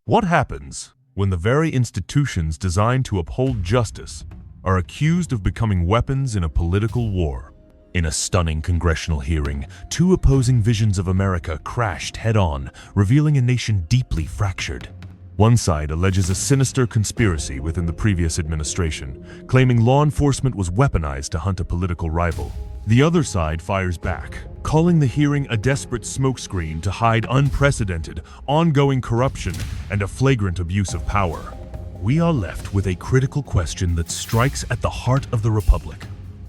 What happens when the very institutions designed to uphold justice are accused of becoming weapons in a political war? In a stunning congressional hearing, two opposing visions of America crashed head-on, revealing a nation deeply fractured. One side alleges a sinister conspiracy within the previous administration, claiming law enforcement was weaponized to hunt a political rival. The other side fires back, calling the hearing a desperate smokescreen to hide unprecedented, ongoing corruption and a flagrant abuse of power. We are left with a critical question that strikes at the heart of the Republic.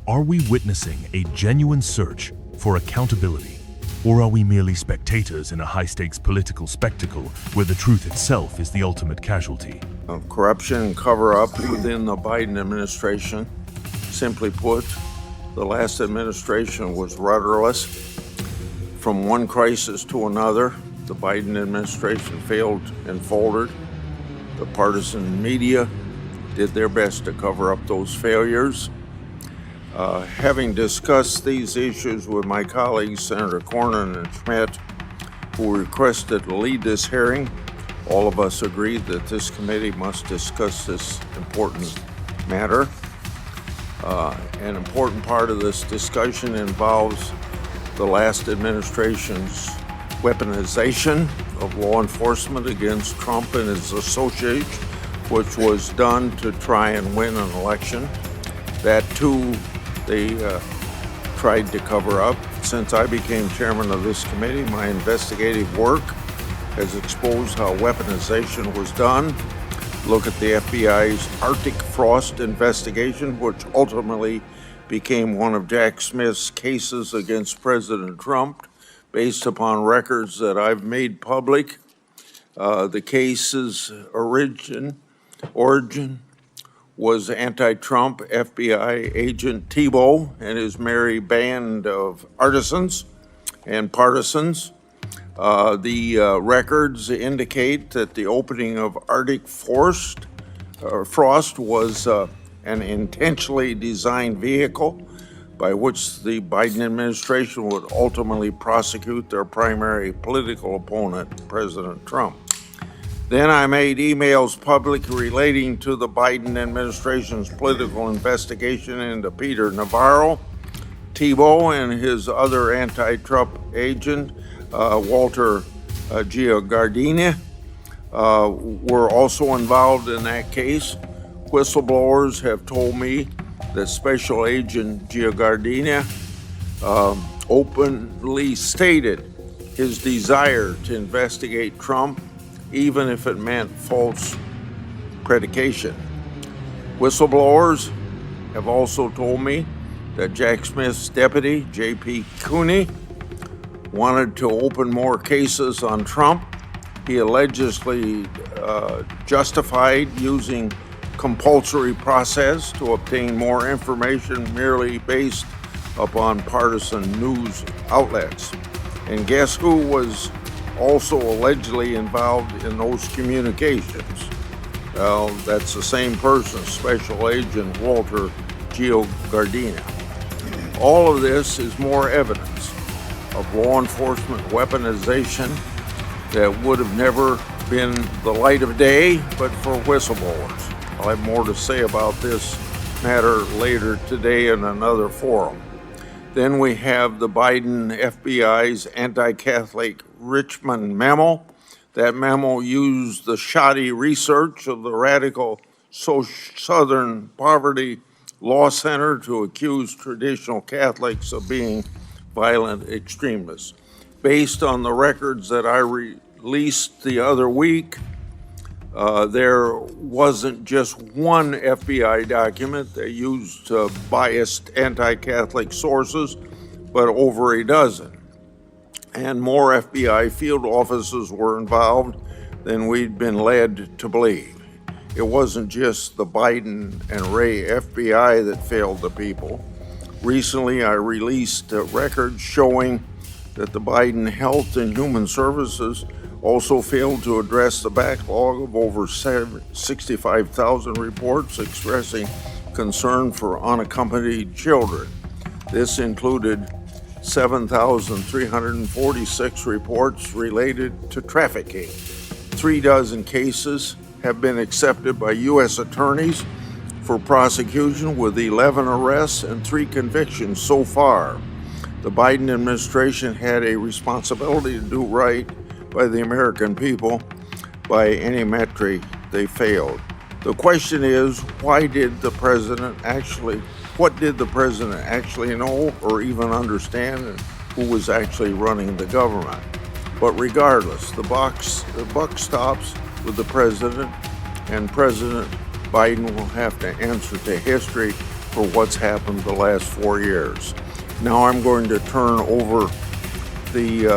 Are we witnessing a genuine search for accountability? Or are we merely spectators in a high-stakes political spectacle where the truth itself is the ultimate casualty? Corruption and cover-up within the Biden administration. Simply put, the last administration was rudderless. From one crisis to another, the Biden administration failed and faltered. The partisan media did their best to cover up those failures. Having discussed these issues with my colleagues, Senator Cornyn and Schmidt, who requested to lead this hearing, all of us agreed that this committee must discuss this important matter. An important part of this discussion involves the last administration's weaponization of law enforcement against Trump and his associates, which was done to try and win an election. That too, they tried to cover up. Since I became chairman of this committee, my investigative work has exposed how weaponization was done. Look at the FBI's Arctic Frost investigation, which ultimately became one of Jack Smith's cases against President Trump, based upon records that I've made public. The case's origin was anti-Trump FBI agent Tebow and his merry band of artisans and partisans. The records indicate that the opening of Arctic Frost was an intentionally designed vehicle by which the Biden administration would ultimately prosecute their primary political opponent, President Trump. Then I made emails public relating to the Biden administration's political investigation into Peter Navarro, Tebow, and his other anti-Trump agent, Walter Giardina, were also involved in that case. Whistleblowers have told me that Special Agent Giardina openly stated his desire to investigate Trump, even if it meant false predication. Whistleblowers have also told me that Jack Smith's deputy, J.P. Cooney, wanted to open more cases on Trump. He allegedly justified using compulsory process to obtain more information merely based upon partisan news outlets. And guess who was also allegedly involved in those communications? Well, that's the same person, Special Agent Walter Giardina. All of this is more evidence of law enforcement weaponization that would have never been the light of day, but for whistleblowers. I'll have more to say about this matter later today in another forum. Then we have the Biden FBI's anti-Catholic Richmond memo. That memo used the shoddy research of the radical Southern Poverty Law Center to accuse traditional Catholics of being violent extremists. Based on the records that I released the other week, there wasn't just one FBI document that used biased anti-Catholic sources, but over a dozen. And more FBI field officers were involved than we'd been led to believe. It wasn't just the Biden and Ray FBI that failed the people. Recently, I released records showing that the Biden Health and Human Services also failed to address the backlog of over 65,000 reports expressing concern for unaccompanied children. This included 7,346 reports related to trafficking, 36 cases have been accepted by U.S. attorneys for prosecution, with 11 arrests and 3 convictions so far. The Biden administration had a responsibility to do right by the American people. By any metric, they failed. The question is, what did the president actually know or even understand, and who was actually running the government? But regardless, the buck stops with the president, and President Biden will have to answer to history for what's happened the last 4 years. Now I'm going to turn over the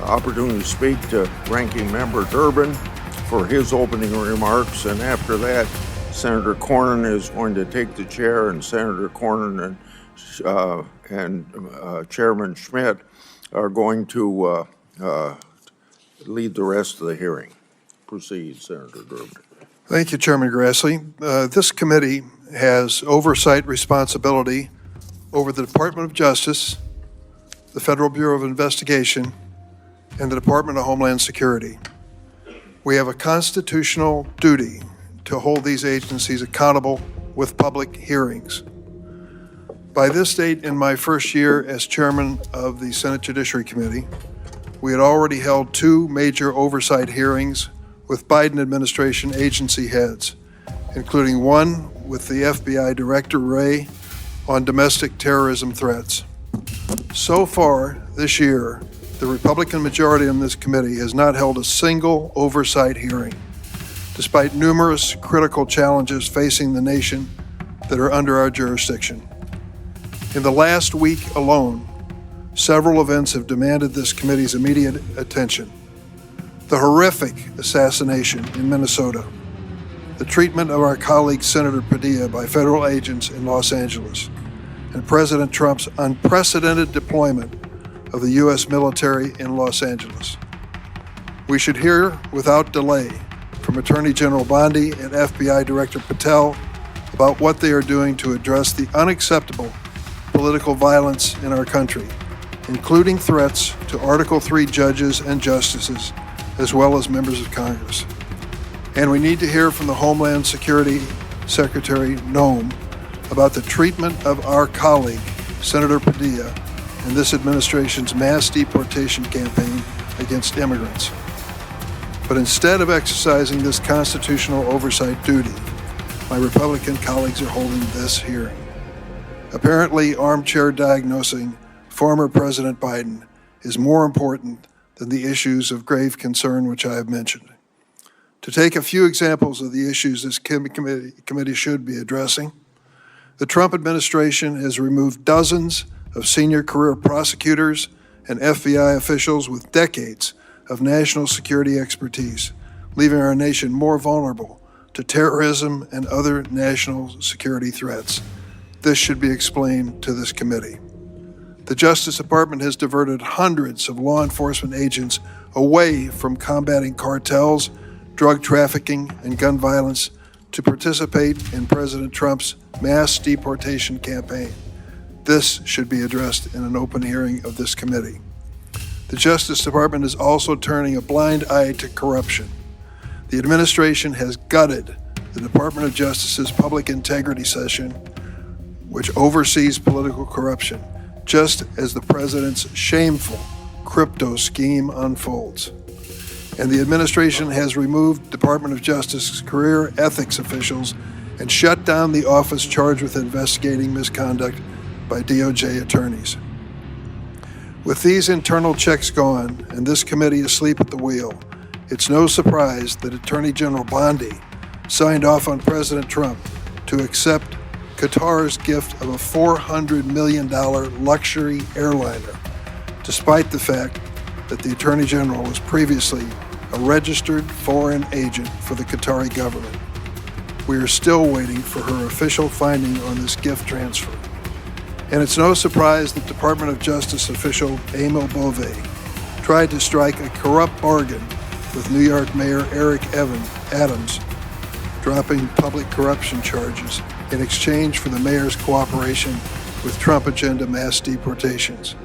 opportunity to speak to Ranking Member Durbin for his opening remarks, and after that, Senator Cornyn is going to take the chair, and Senator Cornyn and Chairman Schmidt are going to lead the rest of the hearing. Proceed, Senator Durbin. Thank you, Chairman Grassley. This committee has oversight responsibility over the Department of Justice, the Federal Bureau of Investigation, and the Department of Homeland Security. We have a constitutional duty to hold these agencies accountable with public hearings. By this date, in my first year as chairman of the Senate Judiciary Committee, we had already held 2 major oversight hearings with Biden administration agency heads, including one with the FBI Director Wray on domestic terrorism threats. So far this year, the Republican majority in this committee has not held a single oversight hearing, despite numerous critical challenges facing the nation that are under our jurisdiction. In the last week alone, several events have demanded this committee's immediate attention. The horrific assassination in Minnesota, the treatment of our colleague Senator Padilla by federal agents in Los Angeles, and President Trump's unprecedented deployment of the U.S. military in Los Angeles. We should hear without delay from Attorney General Bondi and FBI Director Patel about what they are doing to address the unacceptable political violence in our country, including threats to Article III judges and justices, as well as members of Congress. And we need to hear from the Homeland Security Secretary Noem about the treatment of our colleague, Senator Padilla, and this administration's mass deportation campaign against immigrants. But instead of exercising this constitutional oversight duty, my Republican colleagues are holding this hearing. Apparently, armchair diagnosing former President Biden is more important than the issues of grave concern which I have mentioned. To take a few examples of the issues this committee should be addressing, the Trump administration has removed dozens of senior career prosecutors and FBI officials with decades of national security expertise, leaving our nation more vulnerable to terrorism and other national security threats. This should be explained to this committee. The Justice Department has diverted hundreds of law enforcement agents away from combating cartels, drug trafficking, and gun violence to participate in President Trump's mass deportation campaign. This should be addressed in an open hearing of this committee. The Justice Department is also turning a blind eye to corruption. The administration has gutted the Department of Justice's Public Integrity Session, which oversees political corruption, just as the president's shameful crypto scheme unfolds. And the administration has removed Department of Justice's career ethics officials and shut down the office charged with investigating misconduct by DOJ attorneys. With these internal checks gone and this committee asleep at the wheel, it's no surprise that Attorney General Bondi signed off on President Trump to accept Qatar's gift of a $400 million luxury airliner, despite the fact that the Attorney General was previously a registered foreign agent for the Qatari government. We are still waiting for her official finding on this gift transfer. And it's no surprise that Department of Justice official Emil Bove tried to strike a corrupt bargain with New York Mayor Eric Adams, dropping public corruption charges in exchange for the mayor's cooperation with Trump agenda mass deportations.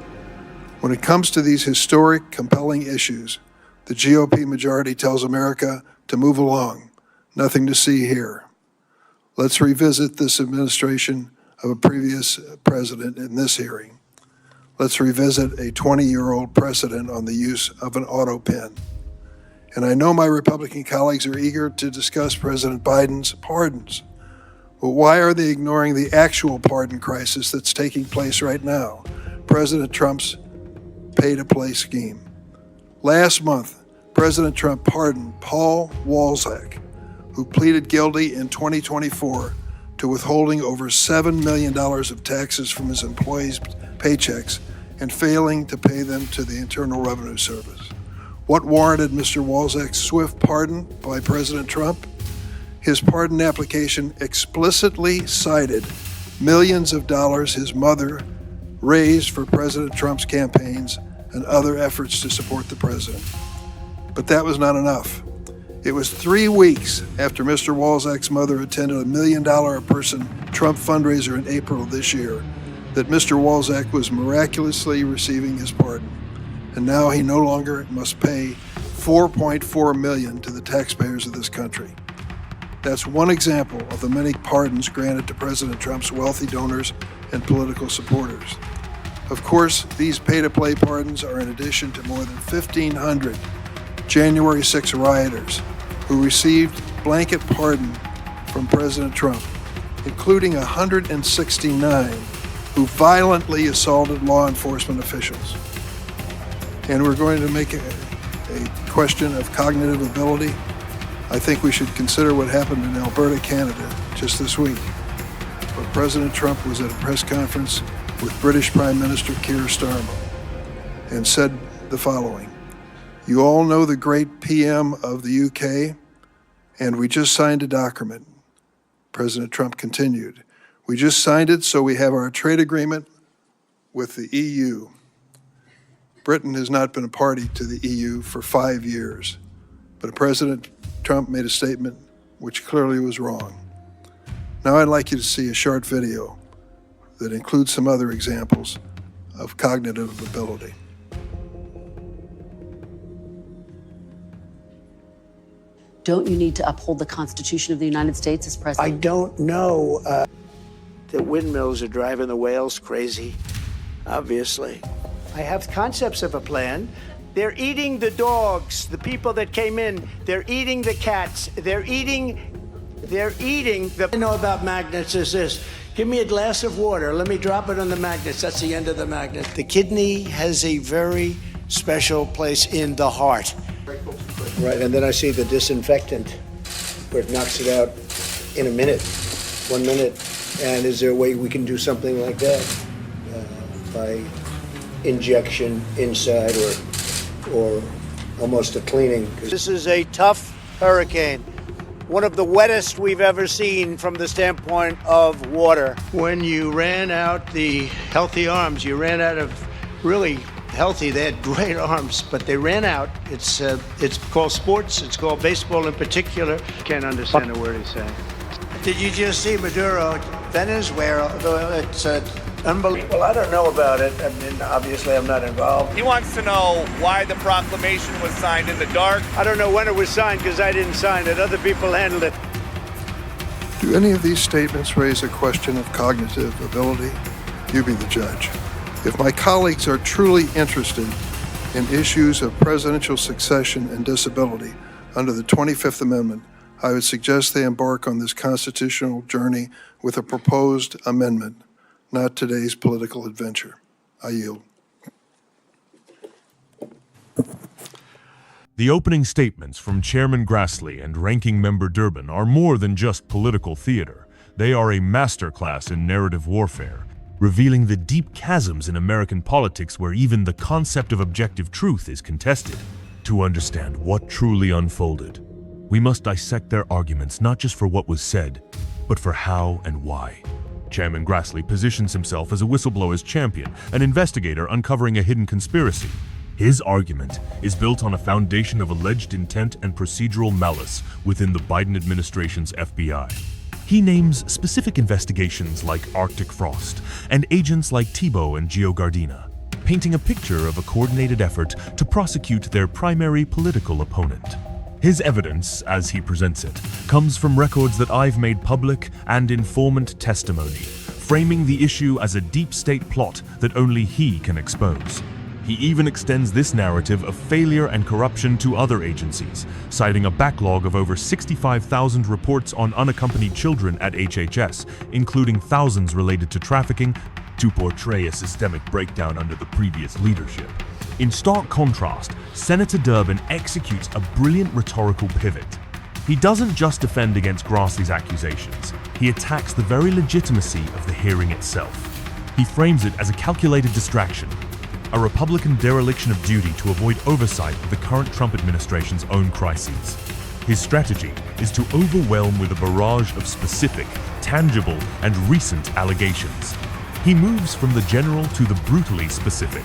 When it comes to these historic, compelling issues, the GOP majority tells America to move along. Nothing to see here. Let's revisit this administration of a previous president in this hearing. Let's revisit a 20-year-old precedent on the use of an auto pen. And I know my Republican colleagues are eager to discuss President Biden's pardons. But why are they ignoring the actual pardon crisis that's taking place right now? President Trump's pay-to-play scheme. Last month, President Trump pardoned Paul Walzak, who pleaded guilty in 2024 to withholding over $7 million of taxes from his employees' paychecks and failing to pay them to the Internal Revenue Service. What warranted Mr. Walzak's swift pardon by President Trump? His pardon application explicitly cited millions of dollars his mother raised for President Trump's campaigns and other efforts to support the president. But that was not enough. It was 3 weeks after Mr. Walzak's mother attended a $1 million a person Trump fundraiser in April of this year that Mr. Walzak was miraculously receiving his pardon. And now he no longer must pay $4.4 million to the taxpayers of this country. That's one example of the many pardons granted to President Trump's wealthy donors and political supporters. Of course, these pay-to-play pardons are in addition to more than 1,500 January 6 rioters who received blanket pardon from President Trump, including 169 who violently assaulted law enforcement officials. And we're going to make a question of cognitive ability. I think we should consider what happened in Alberta, Canada, just this week, where President Trump was at a press conference with British Prime Minister Keir Starmer and said the following: "You all know the great PM of the UK, and we just signed a document." President Trump continued, "We just signed it so we have our trade agreement with the EU. Britain has not been a party to the EU for 5 years, but President Trump made a statement which clearly was wrong." Now I'd like you to see a short video that includes some other examples of cognitive ability. Don't you need to uphold the Constitution of the United States as I president? don't know. The windmills are driving the whales crazy, obviously. I have concepts of a plan. They're eating the dogs, the people that came in. They're eating the cats. They're eating the... I know about magnets is this. Give me a glass of water. Let me drop it on the magnets. That's the end of the magnet. The kidney has a very special place in the heart. Right, and then I see the disinfectant where it knocks it out in a minute, 1 minute. And is there a way we can do something like that by injection inside or almost a cleaning? This is a tough hurricane, one of the wettest we've ever seen from the standpoint of water. When you ran out the healthy arms, you ran out of really healthy. They had great arms, but they ran out. It's called sports. It's called baseball in particular. Can't understand a word he's saying. Did you just see Maduro, Venezuela? It's unbelievable. Well, I don't know about it. I mean, obviously, I'm not involved. He wants to know why the proclamation was signed in the dark. I don't know when it was signed because I didn't sign it. Other people handled it. Do any of these statements raise a question of cognitive ability? You be the judge. If my colleagues are truly interested in issues of presidential succession and disability under the 25th Amendment, I would suggest they embark on this constitutional journey with a proposed amendment, not today's political adventure. I yield. The opening statements from Chairman Grassley and Ranking Member Durbin are more than just political theater. They are a masterclass in narrative warfare, revealing the deep chasms in American politics where even the concept of objective truth is contested. To understand what truly unfolded, we must dissect their arguments not just for what was said, but for how and why. Chairman Grassley positions himself as a whistleblower's champion, an investigator uncovering a hidden conspiracy. His argument is built on a foundation of alleged intent and procedural malice within the Biden administration's FBI. He names specific investigations like Arctic Frost and agents like Tebow and Gio Gardena. painting a picture of a coordinated effort to prosecute their primary political opponent. His evidence, as he presents it, comes from records that I've made public and informant testimony, framing the issue as a deep state plot that only he can expose. He even extends this narrative of failure and corruption to other agencies, citing a backlog of over 65,000 reports on unaccompanied children at HHS, including thousands related to trafficking, to portray a systemic breakdown under the previous leadership. In stark contrast, Senator Durbin executes a brilliant rhetorical pivot. He doesn't just defend against Grassley's accusations, he attacks the very legitimacy of the hearing itself. He frames it as a calculated distraction, a Republican dereliction of duty to avoid oversight of the current Trump administration's own crises. His strategy is to overwhelm with a barrage of specific, tangible, and recent allegations. He moves from the general to the brutally specific.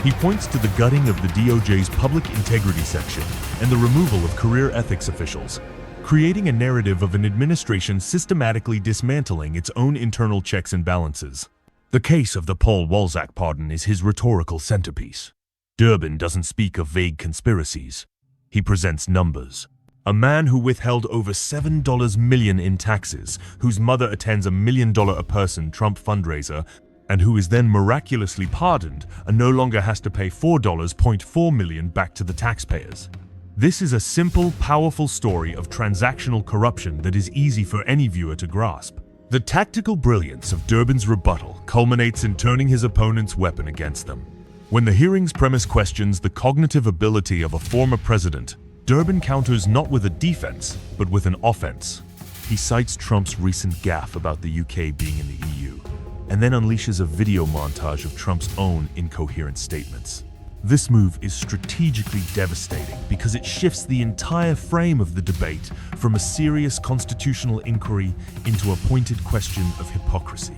He points to the gutting of the DOJ's public integrity section and the removal of career ethics officials, creating a narrative of an administration systematically dismantling its own internal checks and balances. The case of the Paul Walzak pardon is his rhetorical centerpiece. Durbin doesn't speak of vague conspiracies. He presents numbers. A man who withheld over $7 million in taxes, whose mother attends a $1 million a person Trump fundraiser, and who is then miraculously pardoned and no longer has to pay $4.4 million back to the taxpayers. This is a simple, powerful story of transactional corruption that is easy for any viewer to grasp. The tactical brilliance of Durbin's rebuttal culminates in turning his opponent's weapon against them. When the hearing's premise questions the cognitive ability of a former president, Durbin counters not with a defense, but with an offense. He cites Trump's recent gaffe about the UK being in the EU, and then unleashes a video montage of Trump's own incoherent statements. This move is strategically devastating because it shifts the entire frame of the debate from a serious constitutional inquiry into a pointed question of hypocrisy.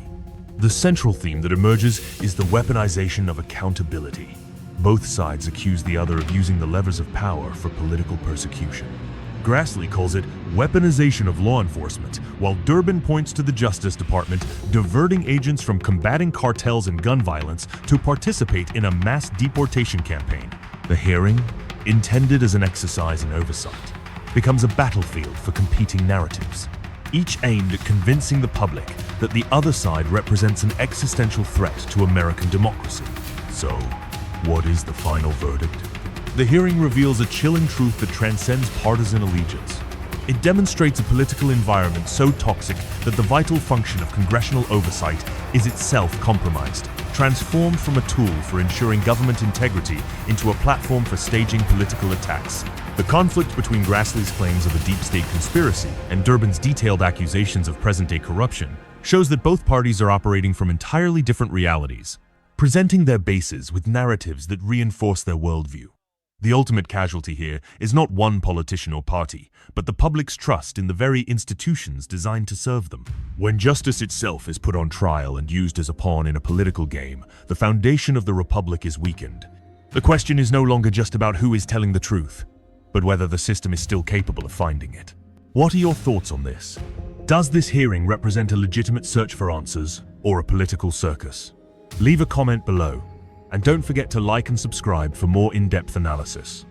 The central theme that emerges is the weaponization of accountability. Both sides accuse the other of using the levers of power for political persecution. Grassley calls it weaponization of law enforcement, while Durbin points to the Justice Department diverting agents from combating cartels and gun violence to participate in a mass deportation campaign. The hearing, intended as an exercise in oversight, becomes a battlefield for competing narratives, each aimed at convincing the public that the other side represents an existential threat to American democracy. So, what is the final verdict? The hearing reveals a chilling truth that transcends partisan allegiance. It demonstrates a political environment so toxic that the vital function of congressional oversight is itself compromised, transformed from a tool for ensuring government integrity into a platform for staging political attacks. The conflict between Grassley's claims of a deep state conspiracy and Durbin's detailed accusations of present-day corruption shows that both parties are operating from entirely different realities, presenting their bases with narratives that reinforce their worldview. The ultimate casualty here is not one politician or party, but the public's trust in the very institutions designed to serve them. When justice itself is put on trial and used as a pawn in a political game, the foundation of the republic is weakened. The question is no longer just about who is telling the truth, but whether the system is still capable of finding it. What are your thoughts on this? Does this hearing represent a legitimate search for answers or a political circus? Leave a comment below. And don't forget to like and subscribe for more in-depth analysis.